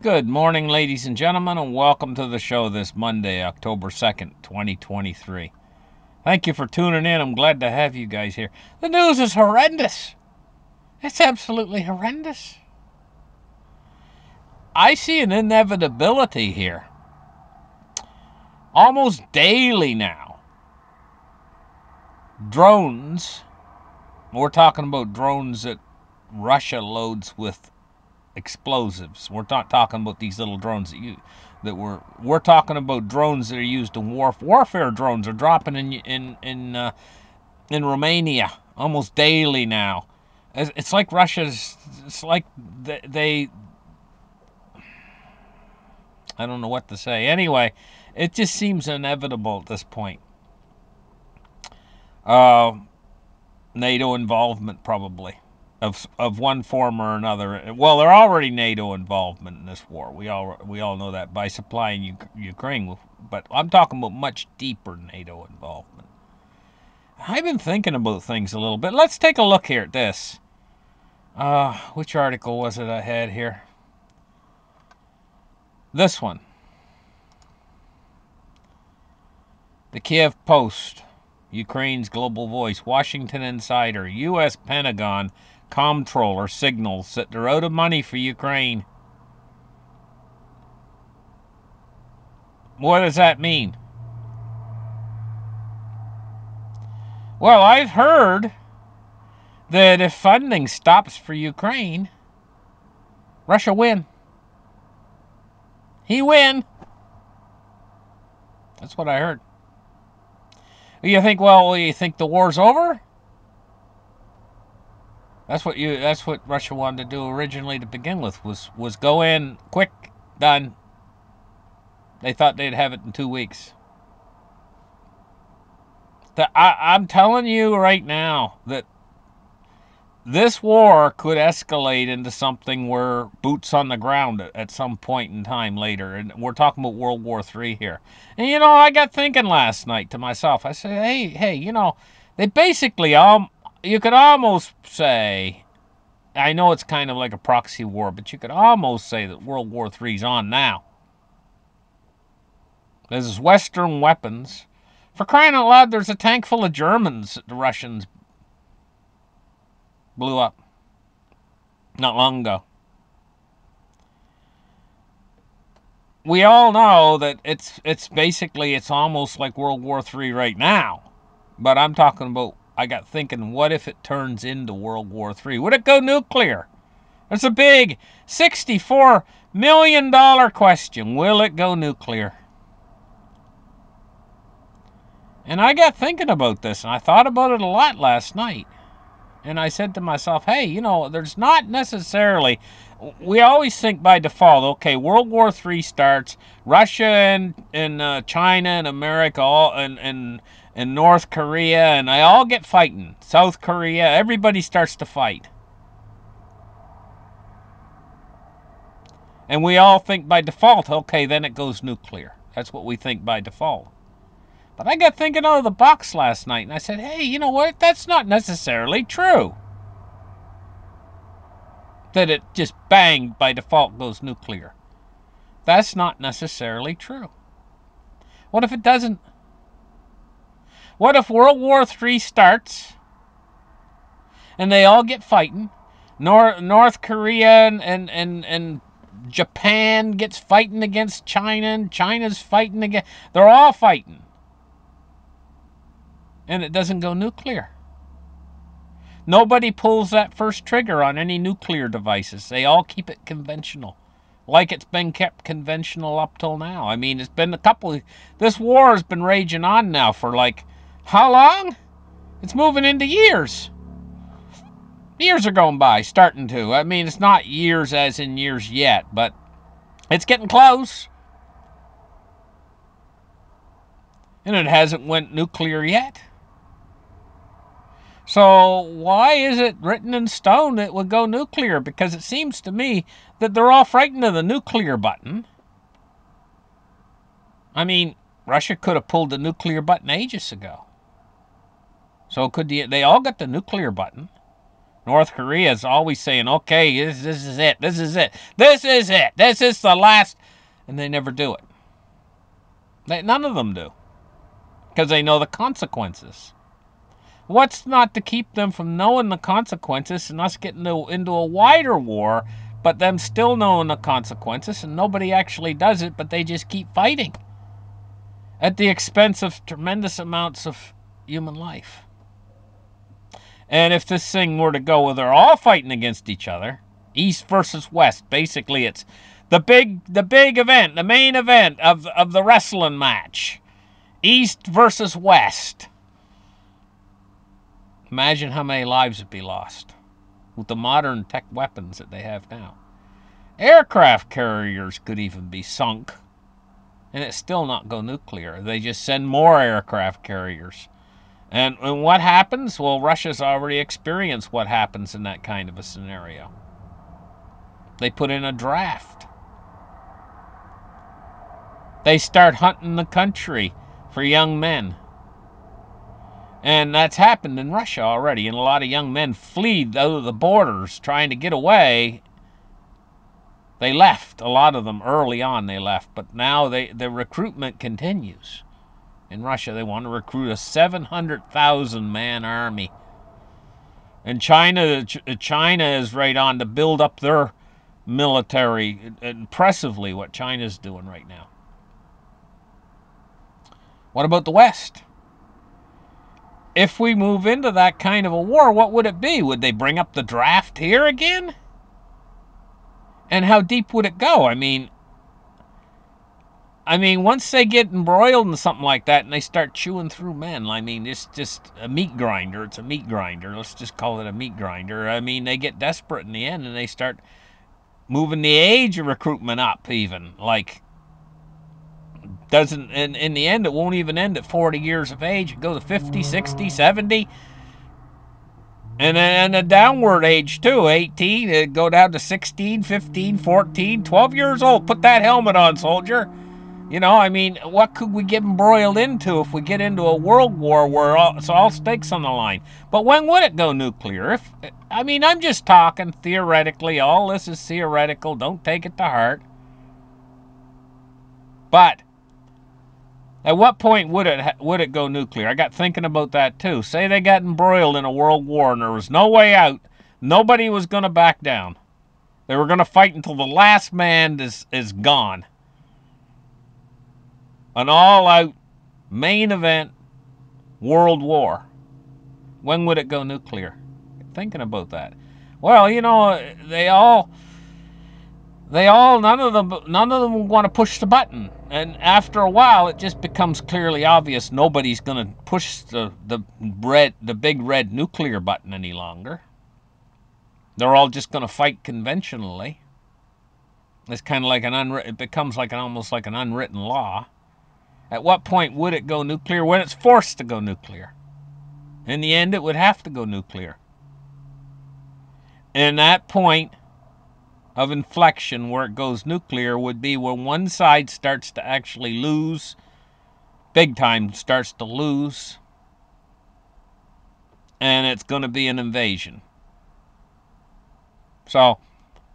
Good morning, ladies and gentlemen, and welcome to the show this Monday, October 2nd, 2023. Thank you for tuning in. I'm glad to have you guys here. The news is horrendous. It's absolutely horrendous. I see an inevitability here. Almost daily now. Drones. We're talking about drones that Russia loads with explosives. We're not talking about these little drones we're talking about drones that are used in warfare. Drones are dropping in Romania almost daily now. It's like Russia's. It's like they. I don't know what to say. Anyway, it just seems inevitable at this point. NATO involvement probably. Of one form or another. Well, they're already NATO involvement in this war. We all know that by supplying Ukraine. But I'm talking about much deeper NATO involvement. I've been thinking about things a little bit. Let's take a look here at this. Which article was it I had here? This one. The Kiev Post, Ukraine's global voice, Washington Insider, U.S. Pentagon comptroller signals that they're out of money for Ukraine. What does that mean? Well, I've heard that if funding stops for Ukraine, Russia win. He win. That's what I heard. You think the war's over? That's what Russia wanted to do originally to begin with, was go in quick, done. They thought they'd have it in 2 weeks. I'm telling you right now that this war could escalate into something where boots on the ground at some point in time later. And we're talking about World War III here. And, I got thinking last night to myself. I said, hey, they basically, you could almost say, I know it's kind of like a proxy war, but you could almost say that World War III's on now. There's Western weapons. For crying out loud, there's a tank full of Germans that the Russians blew up not long ago. We all know that it's basically almost like World War III right now. But I'm talking about, I got thinking, what if it turns into World War III? Would it go nuclear? It's a big $64 million question. Will it go nuclear? And I got thinking about this, and I thought about it a lot last night. And I said to myself, hey, there's not necessarily... We always think by default, okay, World War III starts, Russia and China and America and North Korea, and they all get fighting. South Korea, everybody starts to fight. And we all think by default, okay, then it goes nuclear. That's what we think by default. But I got thinking out of the box last night, and I said, hey, you know what? That's not necessarily true. That it just bang by default goes nuclear. That's not necessarily true. What if it doesn't? What if World War III starts and they all get fighting? North Korea and Japan gets fighting against China, and China's fighting against... They're all fighting. And it doesn't go nuclear. Nobody pulls that first trigger on any nuclear devices. They all keep it conventional. Like it's been kept conventional up till now. I mean, it's been this war has been raging on now for how long? It's moving into years. Years are going by, starting to. I mean, it's not years as in years yet, but it's getting close. And it hasn't went nuclear yet. So why is it written in stone that it would go nuclear? Because it seems to me that they're all frightened of the nuclear button. I mean, Russia could have pulled the nuclear button ages ago. So they all got the nuclear button. North Korea is always saying, okay, this is it, this is it, this is it, this is the last, and they never do it. None of them do, because they know the consequences. What's not to keep them from knowing the consequences and us getting into a wider war, but them still knowing the consequences, and nobody actually does it, but they just keep fighting at the expense of tremendous amounts of human life. And if this thing were to go where they're all fighting against each other, East versus West, basically it's the big event, the main event of the wrestling match. East versus West. Imagine how many lives would be lost with the modern tech weapons that they have now. Aircraft carriers could even be sunk, and it still not go nuclear. They just send more aircraft carriers. And what happens? Well, Russia's already experienced what happens in that kind of a scenario. They put in a draft. They start hunting the country for young men. And that's happened in Russia already. And a lot of young men fled out of the borders trying to get away. They left. A lot of them early on they left. But now the recruitment continues. In Russia, they want to recruit a 700,000 man army. And China is right on to build up their military. Impressively, what China's doing right now. What about the West? If we move into that kind of a war, what would it be? Would they bring up the draft here again? And how deep would it go? I mean, once they get embroiled in something like that and they start chewing through men, I mean, it's just a meat grinder. It's a meat grinder. Let's just call it a meat grinder. I mean, they get desperate in the end and they start moving the age of recruitment up even. Like, doesn't, in the end, it won't even end at 40 years of age. It goes to 50, 60, 70. And then a downward age, too. 18, it'd go down to 16, 15, 14, 12 years old. Put that helmet on, soldier. You know, I mean, what could we get embroiled into if we get into a world war where it's all stakes on the line? But when would it go nuclear? I'm just talking theoretically. All this is theoretical. Don't take it to heart. But at what point would it go nuclear? I got thinking about that too. Say they got embroiled in a world war and there was no way out. Nobody was going to back down. They were going to fight until the last man is gone. An all-out main event world war. When would it go nuclear? Thinking about that. Well, you know, none of them want to push the button. And after a while, it just becomes clearly obvious nobody's going to push the big red nuclear button any longer. They're all just going to fight conventionally. It's kind of like it becomes like almost like an unwritten law. At what point would it go nuclear? When it's forced to go nuclear. In the end, it would have to go nuclear. And that point of inflection where it goes nuclear would be when one side starts to actually lose, big time starts to lose, and it's going to be an invasion. So,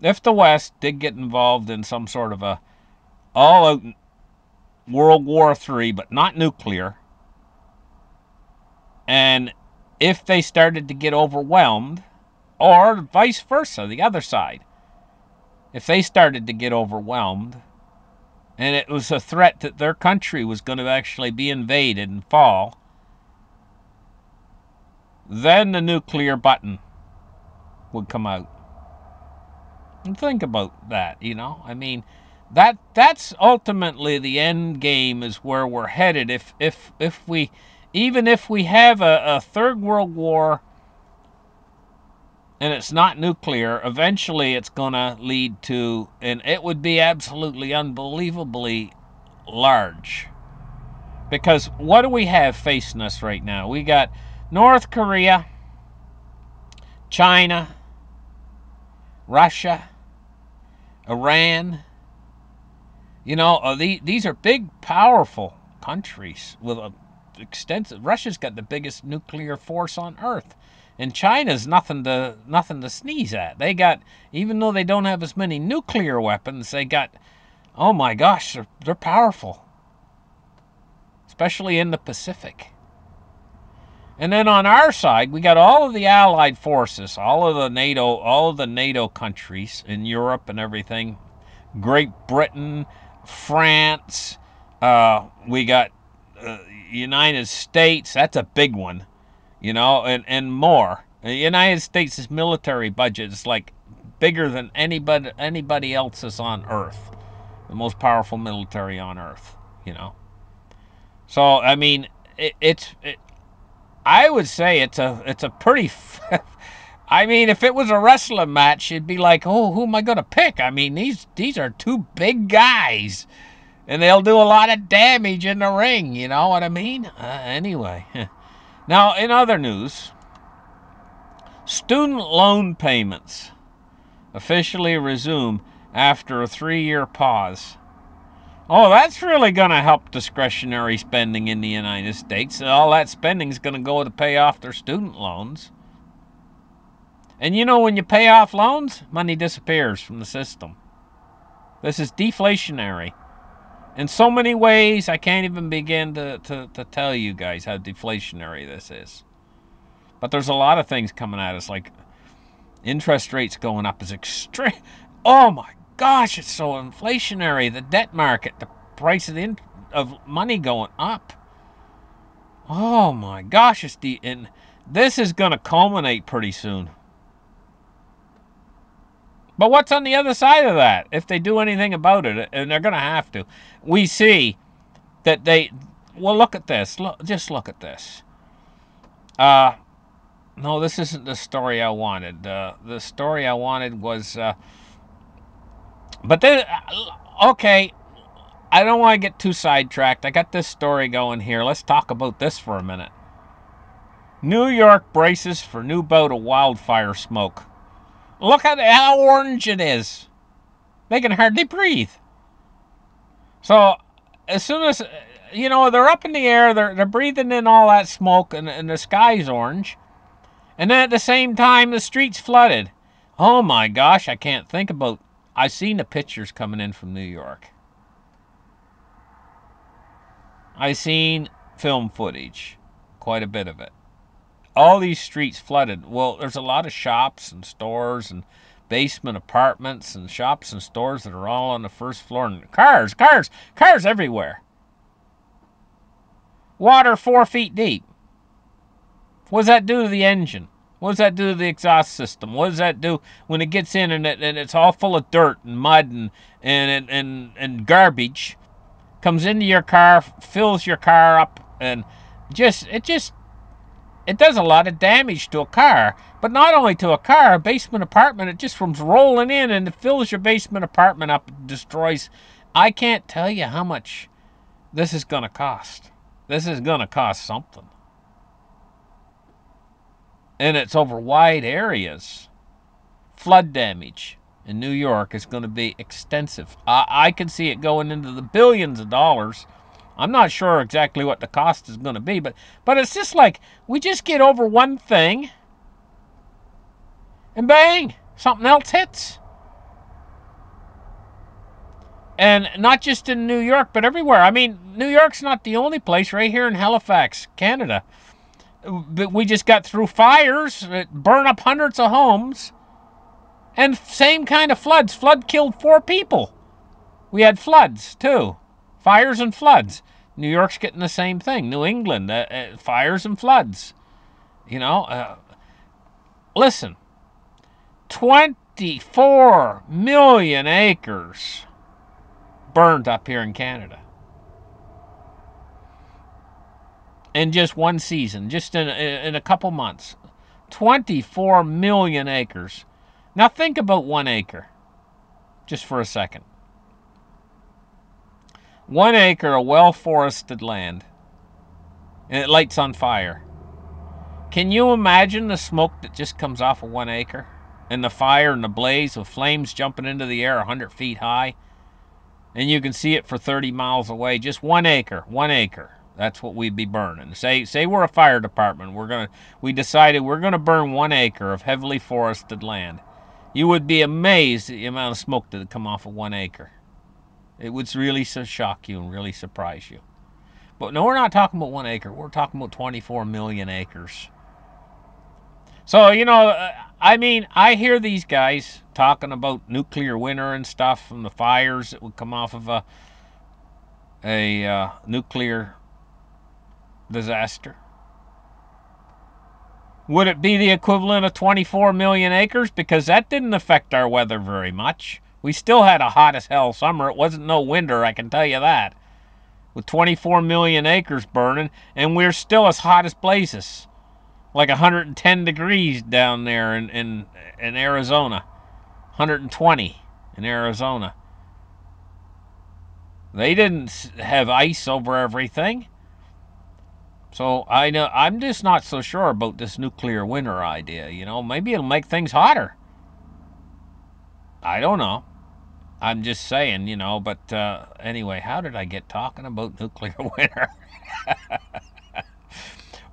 if the West did get involved in some sort of a all-out World War III, but not nuclear, and if they started to get overwhelmed, or vice versa, the other side, if they started to get overwhelmed and it was a threat that their country was going to actually be invaded and fall, then the nuclear button would come out. And think about that, you know. I mean, that's ultimately the end game, is where we're headed. If we have a third world war and it's not nuclear, eventually it's going to lead to, and it would be absolutely unbelievably large. Because what do we have facing us right now? We got North Korea, China, Russia, Iran. You know, these are big, powerful countries with a extensive. Russia's got the biggest nuclear force on Earth. And China's nothing to sneeze at. They got, even though they don't have as many nuclear weapons, they got, oh my gosh, they're powerful. Especially in the Pacific. And then on our side, we got all of the Allied forces, all of the NATO countries in Europe and everything. Great Britain, France, we got United States. That's a big one, and more. The United States' military budget is like bigger than anybody else's on Earth. The most powerful military on Earth, So I mean, I would say it's a pretty. I mean, if it was a wrestling match, it'd be like, oh, who am I gonna pick? I mean, these are two big guys, and they'll do a lot of damage in the ring. You know what I mean? Anyway, now in other news, student loan payments officially resume after a 3-year pause. Oh, that's really going to help discretionary spending in the United States. All that spending is going to go to pay off their student loans. And when you pay off loans, money disappears from the system. This is deflationary. In so many ways, I can't even begin to tell you guys how deflationary this is. But there's a lot of things coming at us, like interest rates going up is extreme. Oh my gosh, it's so inflationary. The debt market, the price of money going up. Oh my gosh, and this is going to culminate pretty soon. But what's on the other side of that? If they do anything about it, and they're going to have to, we see that look at this. Just look at this. No, this isn't the story I wanted. The story I wanted was, but then, okay, I don't want to get too sidetracked. I got this story going here. Let's talk about this for a minute. New York braces for new bout of wildfire smoke. Look at how orange it is. They can hardly breathe. So, as soon as, they're up in the air, they're breathing in all that smoke, and the sky's orange. And then at the same time, the street's flooded. Oh my gosh, I can't think about... I've seen the pictures coming in from New York. I've seen film footage. Quite a bit of it. All these streets flooded. Well, there's a lot of shops and stores and basement apartments and shops and stores that are all on the first floor. And cars everywhere. Water 4 feet deep. What does that do to the engine? What does that do to the exhaust system? What does that do when it gets in and it's all full of dirt and mud and garbage? Comes into your car, fills your car up, and it does a lot of damage to a car. But not only to a car, a basement apartment, it just comes rolling in and it fills your basement apartment up, destroys. I can't tell you how much this is going to cost. This is going to cost something. And it's over wide areas. Flood damage in New York is going to be extensive. I can see it going into the billions of dollars. I'm not sure exactly what the cost is going to be, but it's just like we just get over one thing and bang, something else hits. And not just in New York, but everywhere. I mean, New York's not the only place. Right here in Halifax, Canada, but we just got through fires that burn up hundreds of homes. And same kind of floods. Flood killed 4 people. We had floods, too. Fires and floods. New York's getting the same thing. New England, fires and floods. Listen. 24 million acres burned up here in Canada. In just one season, just in a couple months. 24 million acres. Now think about 1 acre, just for a second. 1 acre of well-forested land, and it lights on fire. Can you imagine the smoke that just comes off of 1 acre? And the fire and the blaze with flames jumping into the air 100 feet high? And you can see it for 30 miles away. Just 1 acre, 1 acre. That's what we'd be burning. Say we're a fire department. We decided we're gonna burn 1 acre of heavily forested land. You would be amazed at the amount of smoke that would come off of 1 acre. It would really shock you and really surprise you. But no, we're not talking about 1 acre. We're talking about 24 million acres. So, I mean, I hear these guys talking about nuclear winter and stuff from the fires that would come off of a nuclear disaster. Would it be the equivalent of 24 million acres? Because that didn't affect our weather very much. We still had a hot as hell summer. It wasn't no winter, I can tell you that. With 24 million acres burning, and we're still as hot as blazes. Like 110 degrees down there in Arizona. 120 in Arizona. They didn't have ice over everything. So I'm just not so sure about this nuclear winter idea. Maybe it'll make things hotter. I don't know. I'm just saying, but anyway, how did I get talking about nuclear winter?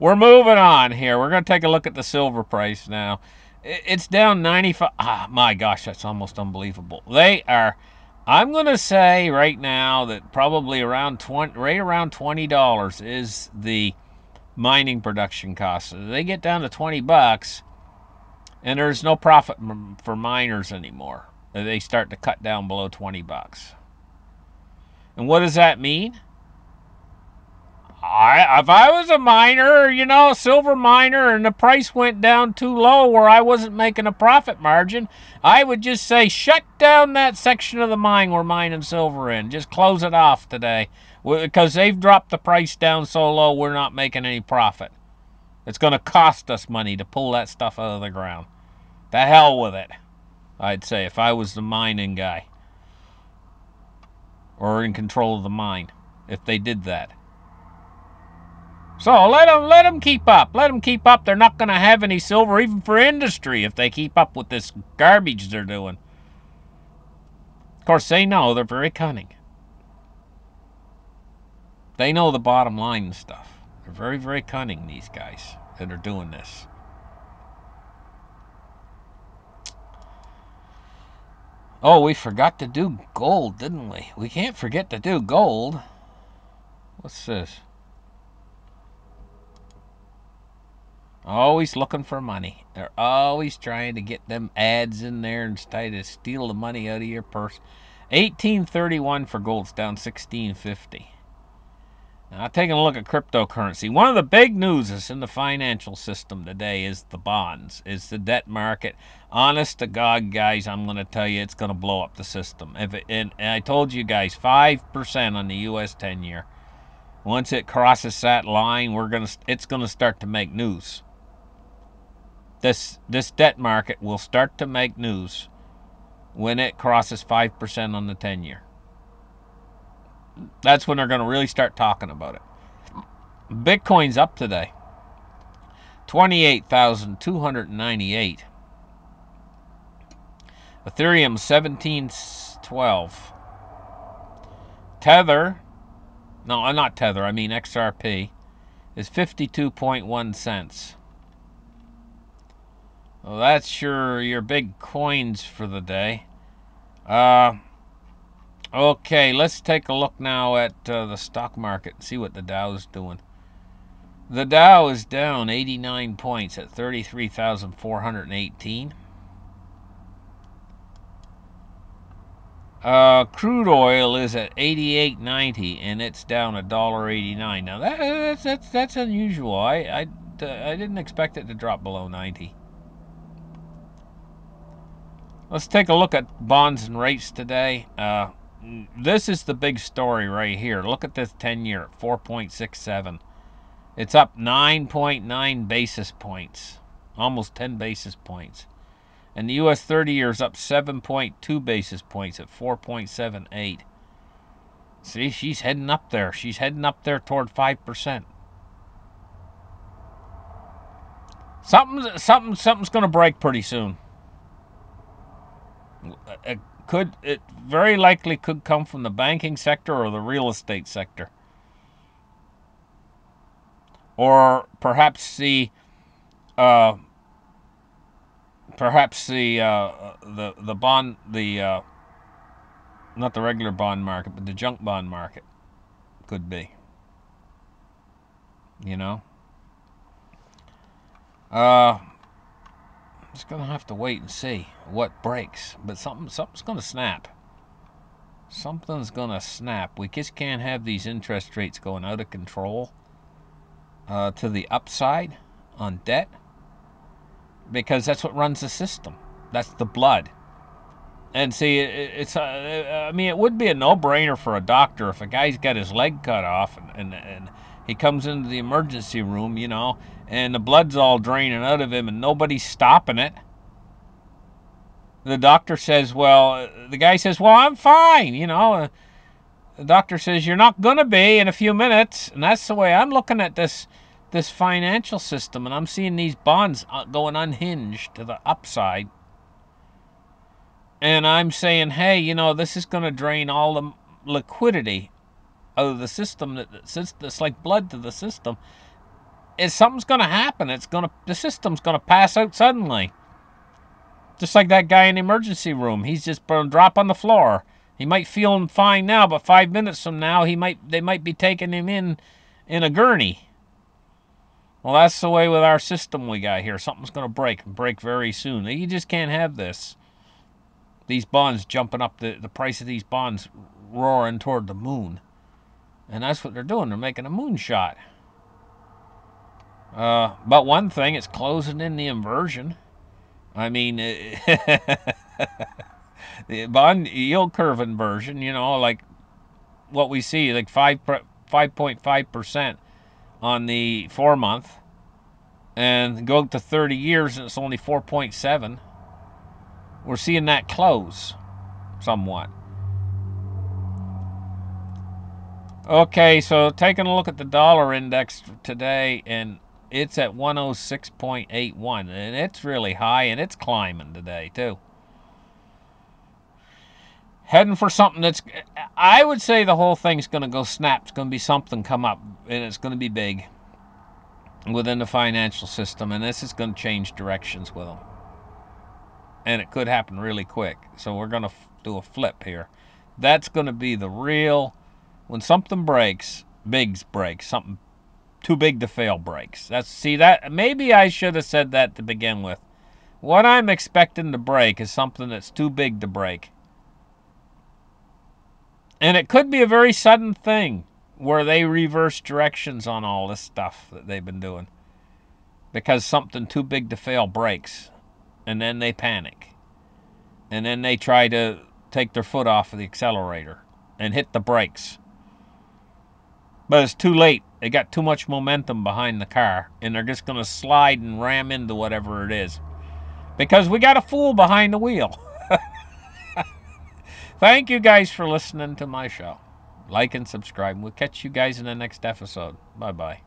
We're moving on here. We're going to take a look at the silver price now. It's down 95. My gosh, that's almost unbelievable. I'm going to say right now that probably right around $20 is the mining production cost. So they get down to $20, and there's no profit for miners anymore. They start to cut down below $20. And what does that mean? If I was a miner, silver miner, and the price went down too low where I wasn't making a profit margin, I would just say, shut down that section of the mine we're mining silver in. Just close it off today. Because they've dropped the price down so low, we're not making any profit. It's going to cost us money to pull that stuff out of the ground. The hell with it, I'd say, if I was the mining guy. Or in control of the mine, if they did that. So let them keep up. Let them keep up. They're not going to have any silver even for industry if they keep up with this garbage they're doing. Of course, they know. They're very cunning. They know the bottom line and stuff. They're very, very cunning, these guys that are doing this. Oh, we forgot to do gold, didn't we? We can't forget to do gold. What's this? Always looking for money. They're always trying to get them ads in there and try to steal the money out of your purse. 1831 for gold's down 1650. Now, taking a look at cryptocurrency. One of the big news is in the financial system today is the bonds, is the debt market. Honest to God, guys, I'm going to tell you, it's going to blow up the system. And I told you guys, 5% on the U.S. 10-year. Once it crosses that line, it's going to start to make news. This debt market will start to make news when it crosses 5% on the 10-year. That's when they're going to really start talking about it. Bitcoin's up today. 28,298. Ethereum 1712. Tether, no, not Tether, I mean XRP, is 52.1 cents. Well, that's your big coins for the day. Okay, let's take a look now at the stock market and see what the Dow's doing. The Dow is down 89 points at 33,418. Crude oil is at 88.90 and it's down $1.89. Now that's unusual. I didn't expect it to drop below 90. Let's take a look at bonds and rates today. This is the big story right here. Look at this 10-year at 4.67. It's up 9.9 basis points, almost 10 basis points. And the U.S. 30-year is up 7.2 basis points at 4.78. See, she's heading up there. She's heading up there toward 5%. Something's going to break pretty soon. It very likely could come from the banking sector or the real estate sector. or perhaps the uh, the bond, the not the regular bond market, but the junk bond market could be. You know, uh, just gonna have to wait and see what breaks. But something's gonna snap. Something's gonna snap. We just can't have these interest rates going out of control to the upside on debt, because that's what runs the system. That's the blood. And see, I mean, it would be a no-brainer for a doctor if a guy's got his leg cut off and he comes into the emergency room, you know, and the blood's all draining out of him and nobody's stopping it. The doctor says, well, the guy says, well, I'm fine, you know. The doctor says, you're not going to be in a few minutes. And that's the way I'm looking at this financial system, and I'm seeing these bonds going unhinged to the upside. And I'm saying, hey, you know, this is going to drain all the liquidity out of the system. It's like blood to the system. If something's going to happen, the system's going to pass out suddenly. Just like that guy in the emergency room. He's just going to drop on the floor. He might feel fine now, but 5 minutes from now, they might be taking him in a gurney. Well, that's the way with our system we got here. Something's going to break very soon. You just can't have this. These bonds jumping up, the price of these bonds roaring toward the moon. And that's what they're doing. They're making a moonshot. But one thing, it's closing in the inversion. I mean, the bond yield curve inversion, you know, like what we see, like 5.5% on the 4-month, and go to 30 years and it's only 4.7. We're seeing that close somewhat. Okay, so taking a look at the dollar index today, and it's at 106.81, and it's really high, and it's climbing today too. Heading for something that's, I would say the whole thing's going to go snap. It's going to be something come up, and it's going to be big within the financial system, and this is going to change directions with them. And it could happen really quick. So we're going to do a flip here. That's going to be the real, when something breaks, something too big to fail breaks. That maybe I should have said that to begin with. What I'm expecting to break is something that's too big to break. And it could be a very sudden thing where they reverse directions on all this stuff that they've been doing. Because something too big to fail breaks. And then they panic. And then they try to take their foot off of the accelerator and hit the brakes. But it's too late. They got too much momentum behind the car. And they're just going to slide and ram into whatever it is. Because we got a fool behind the wheel. Thank you guys for listening to my show. Like and subscribe. We'll catch you guys in the next episode. Bye-bye.